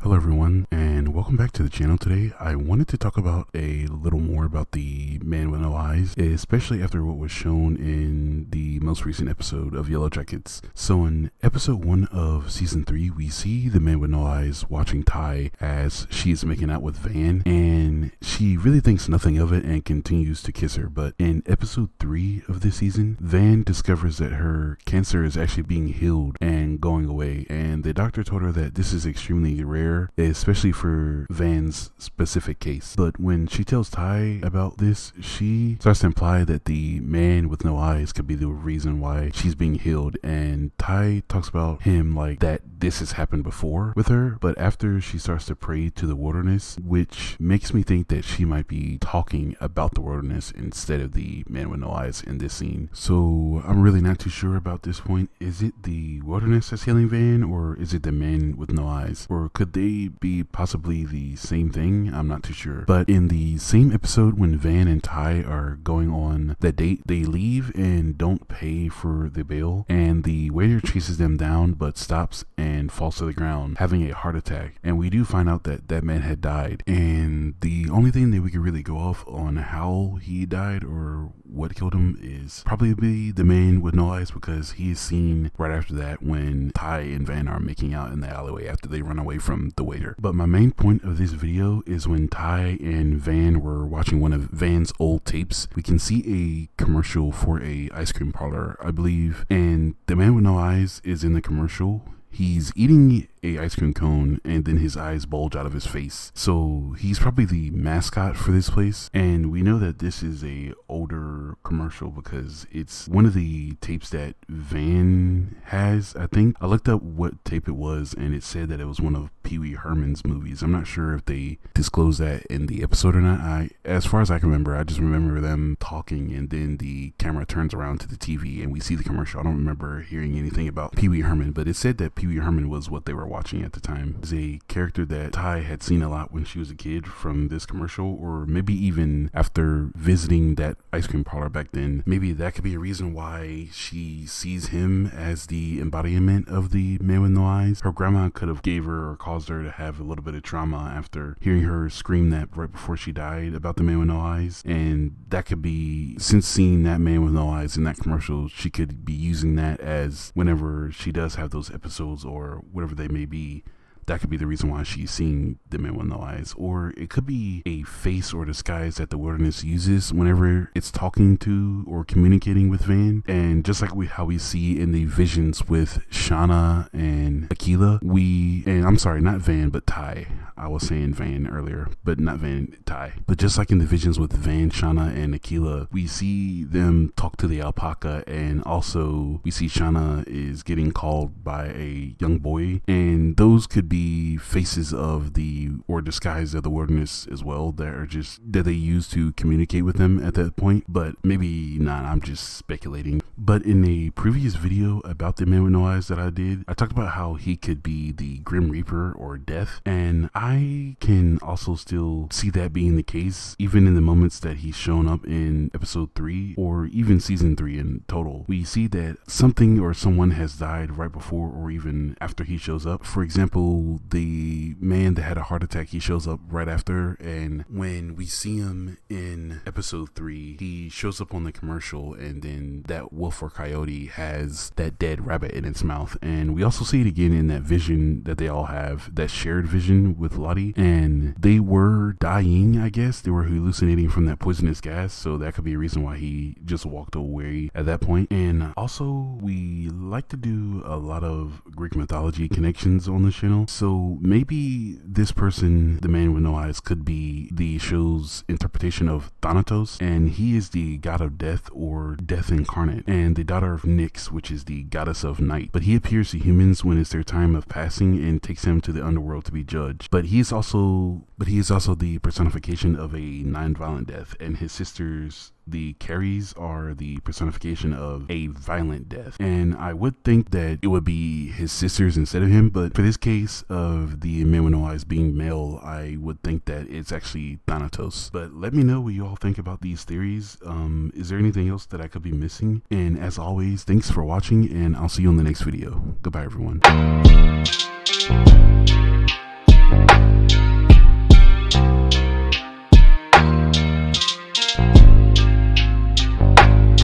Hello everyone, and welcome back to the channel. Today I wanted to talk about a little more about the man with no eyes, especially after what was shown in the most recent episode of Yellowjackets. So in episode 1 of season 3, we see the man with no eyes watching Ty as she is making out with Van, and she really thinks nothing of it and continues to kiss her. But in episode 3 of this season, Van discovers that her cancer is actually being healed and going away, and the doctor told her that this is extremely rare, especially for Van's specific case. But when she tells Ty about this, she starts to imply that the man with no eyes could be the reason why she's being healed, and Ty talks about him like that this has happened before with her. But after she starts to pray to the wilderness, which makes me think that she might be talking about the wilderness instead of the man with no eyes in this scene. So I'm really not too sure about this point. Is it the wilderness that's healing Van, or is it the man with no eyes, or could they be possibly the same thing? I'm not too sure. But in the same episode, when Van and Ty are going on that date, they leave and don't pay for the bill, and the waiter chases them down but stops and falls to the ground having a heart attack. And we do find out that that man had died, and the only thing that we can really go off on how he died or what killed him is probably the man with no eyes, because he is seen right after that when Ty and Van are making out in the alleyway after they run away from the waiter. But my main point of this video is when Ty and Van were watching one of Van's old tapes, we can see a commercial for a ice cream parlor, I believe, and the man with no eyes is in the commercial. He's eating a ice cream cone and then his eyes bulge out of his face. So he's probably the mascot for this place. And we know that this is a older commercial because it's one of the tapes that Van has, I think. I looked up what tape it was and it said that it was one of Pee Wee Herman's movies. I'm not sure if they disclosed that in the episode or not. As far as I can remember, I just remember them talking and then the camera turns around to the TV and we see the commercial. I don't remember hearing anything about Pee Wee Herman, but it said that Pee Wee Herman was what they were watching at the time. Is a character that Ty had seen a lot when she was a kid from this commercial, or maybe even after visiting that ice cream parlor back then. Maybe that could be a reason why she sees him as the embodiment of the man with no eyes. Her grandma could have gave her or caused her to have a little bit of trauma after hearing her scream that right before she died about the man with no eyes, and that could be, since seeing that man with no eyes in that commercial, she could be using that as whenever she does have those episodes or whatever they may be. That could be the reason why she's seeing the man with no eyes. Or it could be a face or disguise that the wilderness uses whenever it's talking to or communicating with Van. And just like how we see in the visions with Shauna and Akila, and I'm sorry, not Van, but Ty. I was saying Van earlier, but not Van, Ty. But just like in the visions with Van, Shauna, and Akila, we see them talk to the alpaca, and also we see Shauna is getting called by a young boy, and those could be faces of or disguise of the wilderness as well that they use to communicate with them at that point. But maybe not, I'm just speculating. But in a previous video about the man with no eyes that I did, I talked about how he could be the Grim Reaper or Death, and I can also still see that being the case even in the moments that he's shown up in episode 3 or even season 3 in total. We see that something or someone has died right before or even after he shows up. For example, the man that had a heart attack, he shows up right after, and when we see him in episode 3, he shows up on the commercial, and then that wolf or coyote has that dead rabbit in its mouth. And we also see it again in that vision that they all have, that shared vision with Lottie, and they were dying, I guess. They were hallucinating from that poisonous gas, so that could be a reason why he just walked away at that point. And also, we like to do a lot of Greek mythology connections on the channel, so maybe this person, the man with no eyes, could be the show's interpretation of Thanatos, and he is the god of death or death incarnate, and the daughter of Nyx, which is the goddess of night. But he appears to humans when it's their time of passing and takes them to the underworld to be judged. But he is also the personification of a non-violent death, and his sisters, the Carries, are the personification of a violent death. And I would think that it would be his sisters instead of him, but for this case of the man with no eyes being male, I would think that it's actually Thanatos. But let me know what you all think about these theories. Is there anything else that I could be missing? And as always, thanks for watching, and I'll see you on the next video. Goodbye, everyone.